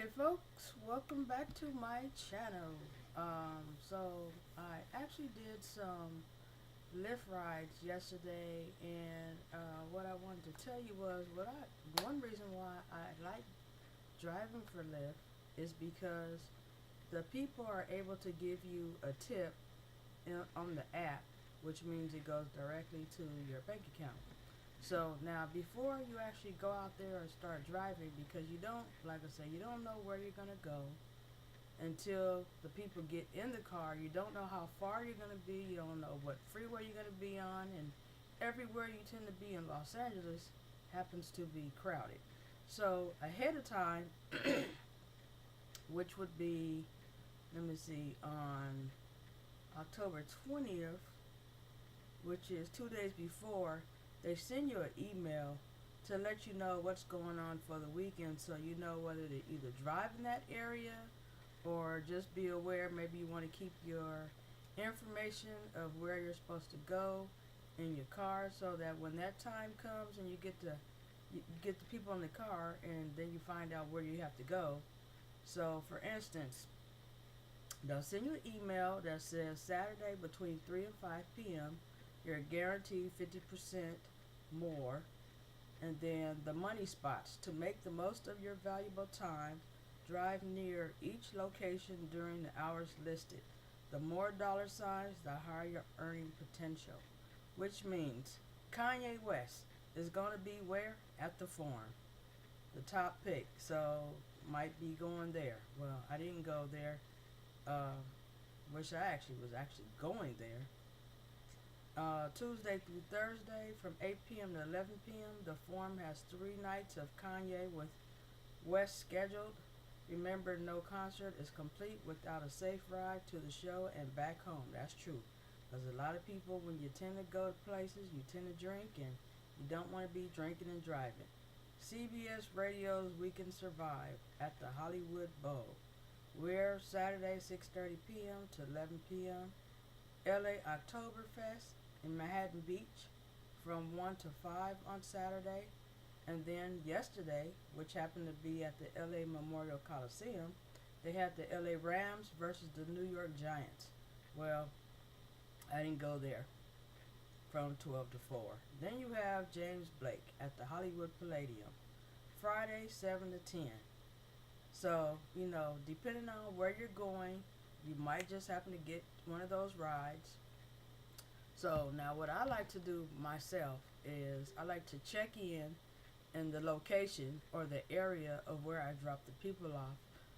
Hey folks, welcome back to my channel. So I actually did some Lyft rides yesterday, and what I wanted to tell you was one reason why I like driving for Lyft is because the people are able to give you a tip on the app, which means it goes directly to your bank account. So now, before you actually go out there and start driving, because you don't, like I say, you don't know where you're gonna go until the people get in the car. You don't know how far you're gonna be. You don't know what freeway you're gonna be on, and everywhere you tend to be in Los Angeles happens to be crowded. So ahead of time, which would be, let me see, on October 20th, which is 2 days before, they send you an email to let you know what's going on for the weekend, so you know whether to either drive in that area or just be aware. Maybe you want to keep your information of where you're supposed to go in your car, so that when that time comes and you get the people in the car, and then you find out where you have to go. So for instance, they'll send you an email that says Saturday between 3 and 5 p.m. You're guaranteed 50% more. And then the money spots. To make the most of your valuable time, drive near each location during the hours listed. The more dollar signs, the higher your earning potential. Which means Kanye West is going to be where? At the Forum. The top pick. So might be going there. Well, I didn't go there. Uh, Wish I actually was actually going there. Tuesday through Thursday from 8 p.m. to 11 p.m. The Forum has 3 nights of Kanye with West scheduled. Remember, no concert is complete without a safe ride to the show and back home. That's true. Because a lot of people, when you tend to go to places, you tend to drink, and you don't want to be drinking and driving. CBS Radio's We Can Survive at the Hollywood Bowl. We're Saturday 6:30 p.m. to 11 p.m. LA Oktoberfest in Manhattan Beach from 1 to 5 on Saturday. And then yesterday, which happened to be at the LA Memorial Coliseum, they had the LA Rams versus the New York Giants. Well, I didn't go there from 12 to 4. Then you have James Blake at the Hollywood Palladium, Friday 7 to 10. So, depending on where you're going, you might just happen to get one of those rides. So now what I like to do myself is I like to check in the location or the area of where I drop the people off,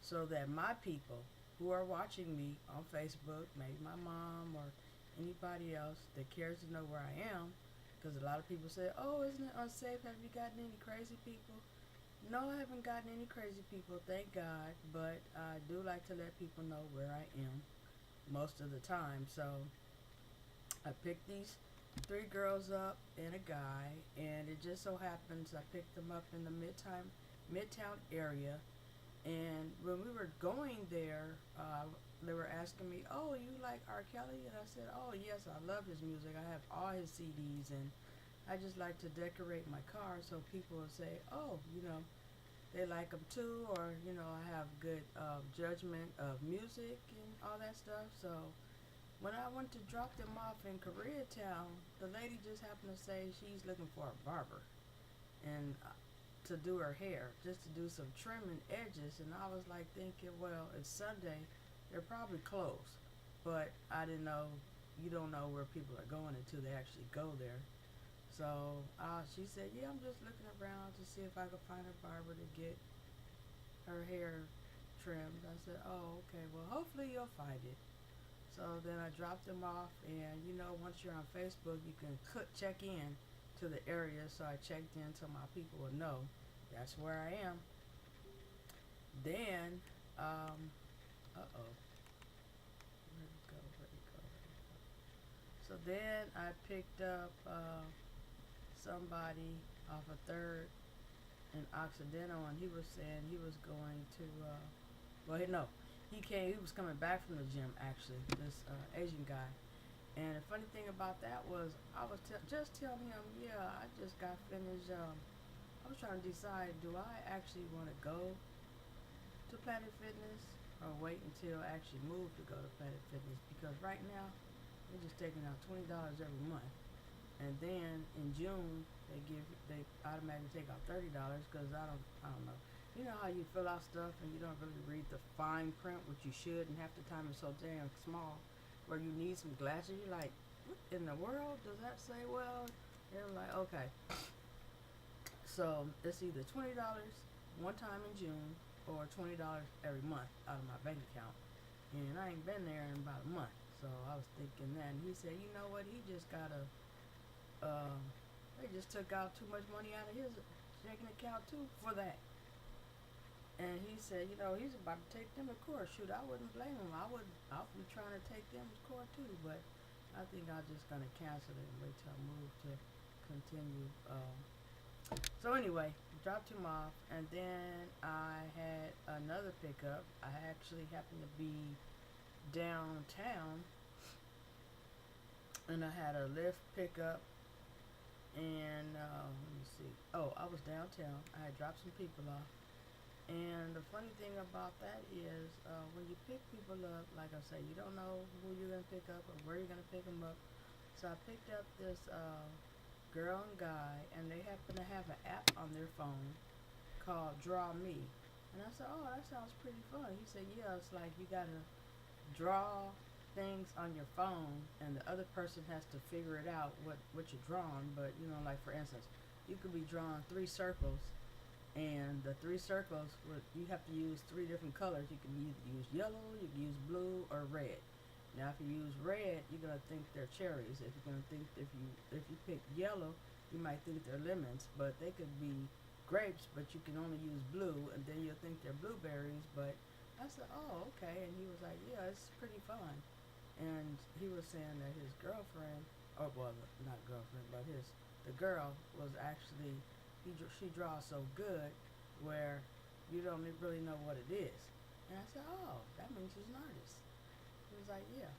so that my people who are watching me on Facebook, maybe my mom or anybody else that cares to know where I am, because a lot of people say, oh, isn't it unsafe? Have you gotten any crazy people? No, I haven't gotten any crazy people, thank God, but I do like to let people know where I am most of the time. So I picked these 3 girls up and a guy, and it just so happens I picked them up in the Midtown area. And when we were going there, they were asking me, oh, you like R. Kelly? And I said, oh, yes, I love his music. I have all his CDs, and I just like to decorate my car so people will say, oh, they like them too, or, I have good judgment of music and all that stuff. So when I went to drop them off in Koreatown, the lady just happened to say she's looking for a barber and to do her hair, just to do some trimming edges. And I was like thinking, well, it's Sunday, they're probably closed. But I didn't know, you don't know where people are going until they actually go there. So she said, yeah, I'm just looking around to see if I could find a barber to get her hair trimmed. I said, oh, okay, well, hopefully you'll find it. So then I dropped them off, and once you're on Facebook, you can check in to the area. So I checked in so my people will know that's where I am. Then, uh-oh, where'd it go, where'd it go, where'd it go? So then I picked up somebody off a third in Occidental, and he was saying he was going to, well, no, he was coming back from the gym, actually, this Asian guy. And the funny thing about that was I was just telling him, yeah, I just got finished, I was trying to decide, do I actually want to go to Planet Fitness or wait until I actually move to go to Planet Fitness? Because right now they're just taking out $20 every month, and then in June they automatically take out $30 because I don't know. You know how you fill out stuff and you don't really read the fine print, which you should, and half the time it's so damn small, where you need some glasses. You're like, what in the world does that say? Well, they're like, okay. So it's either $20 one time in June or $20 every month out of my bank account, and I ain't been there in about a month. So I was thinking that, and he said, you know what? He just got a they just took out too much money out of his checking account too for that. And he said, you know, he's about to take them to court. Shoot, I wouldn't blame him. I'll be trying to take them to court too. But I think I'm just gonna cancel it and wait till I move to continue. So anyway, dropped him off, and then I had another pickup. I actually happened to be downtown, and I had a Lyft pickup. And let me see. Oh, I was downtown. I had dropped some people off. And the funny thing about that is, when you pick people up, like I say, you don't know who you're going to pick up or where you're going to pick them up. So I picked up this girl and guy, and they happen to have an app on their phone called Draw Me. And I said, oh, that sounds pretty fun. He said, yeah, it's like you got to draw things on your phone, and the other person has to figure it out what you're drawing. But, you know, like for instance, you could be drawing 3 circles, and the 3 circles, you have to use 3 different colors. You can either use yellow, you can use blue, or red. Now, if you use red, you're gonna think they're cherries. If you're gonna think if you pick yellow, you might think they're lemons, but they could be grapes. But you can only use blue, and then you'll think they're blueberries. But I said, oh, okay, and he was like, yeah, it's pretty fun. And he was saying that his girlfriend, or well, not girlfriend, but the girl was actually, she draws so good where you don't really know what it is. And I said, oh, that means she's an artist. He was like, yeah.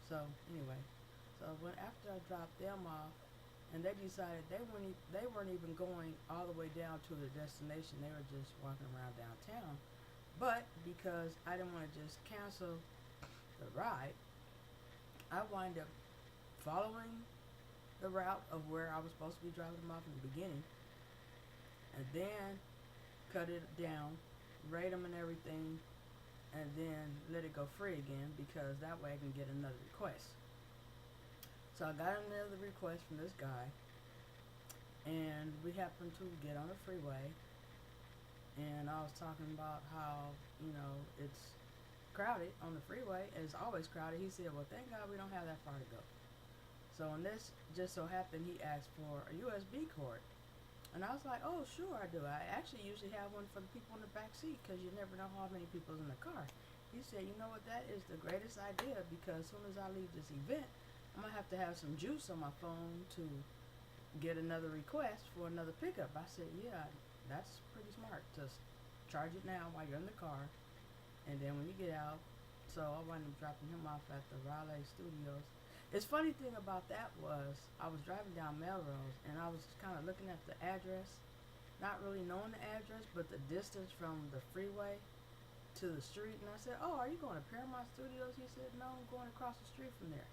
So anyway, after I dropped them off, and they decided they weren't even going all the way down to the destination. They were just walking around downtown. But because I didn't want to just cancel the ride, I wind up following the route of where I was supposed to be driving them off in the beginning, and then cut it down, rate them and everything, and then let it go free again, because that way I can get another request. So I got another request from this guy, and we happened to get on the freeway, and I was talking about how, you know, it's crowded on the freeway, and it's always crowded. He said, well, thank God we don't have that far to go. So on this, just so happened, he asked for a USB cord. And I was like, oh, sure I do. I actually usually have one for the people in the back seat, because you never know how many people's in the car. He said, you know what, that is the greatest idea, because as soon as I leave this event, I'm going to have some juice on my phone to get another request for another pickup. I said, yeah, that's pretty smart. Just charge it now while you're in the car, and then when you get out. So I wound up dropping him off at the Raleigh Studios. It's funny thing about that was, I was driving down Melrose, and I was kind of looking at the address, not really knowing the address, but the distance from the freeway to the street. And I said, oh, are you going to Paramount Studios? He said, no, I'm going across the street from there.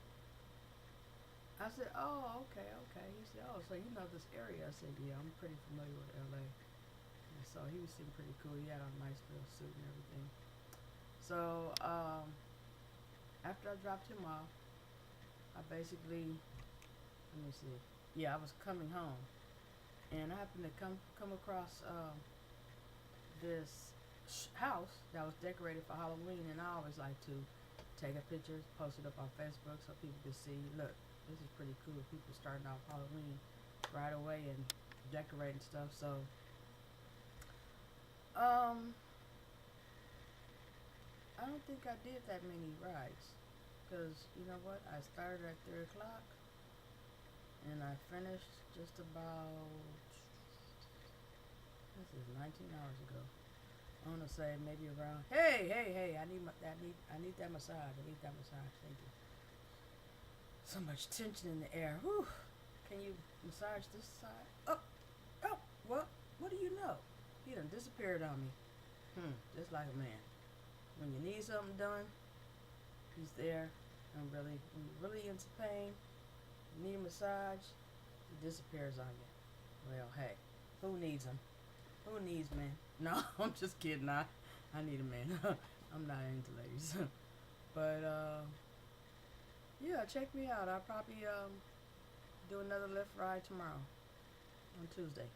I said, oh, okay. He said, oh, so you know this area. I said, yeah, I'm pretty familiar with LA. And so he seemed pretty cool. He had on a nice little suit and everything. So after I dropped him off, I basically, let me see. Yeah, I was coming home, and I happened to come across this house that was decorated for Halloween, and I always like to take a picture, post it up on Facebook so people can see, look, this is pretty cool. People starting off Halloween right away and decorating stuff. So I don't think I did that many rides. Because, you know what, I started at 3 o'clock, and I finished just about, this is 19 hours ago. I want to say maybe around, hey, I need that massage, thank you. So much tension in the air, whew. Can you massage this side? Oh, what do you know? He done disappeared on me. Just like a man. When you need something done, he's there. And really, when you're really into pain, you need a massage, he disappears on you. Well, hey, who needs him? Who needs men? No, I'm just kidding. I need a man. I'm not into ladies. But yeah, check me out. I'll probably do another Lyft ride tomorrow on Tuesday.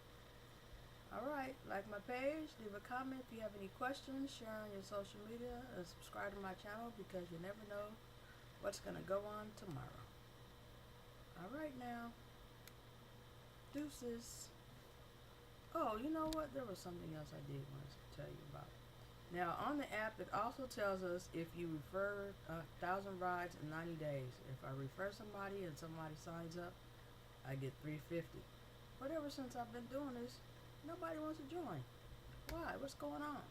Alright, like my page, leave a comment if you have any questions, share on your social media, and subscribe to my channel because you never know what's gonna go on tomorrow. Alright now. Deuces. Oh, you know what? There was something else I did want to tell you about. Now, on the app, it also tells us if you refer 1,000 rides in 90 days. If I refer somebody and somebody signs up, I get $350. But ever since I've been doing this, nobody wants to join. Why? What's going on?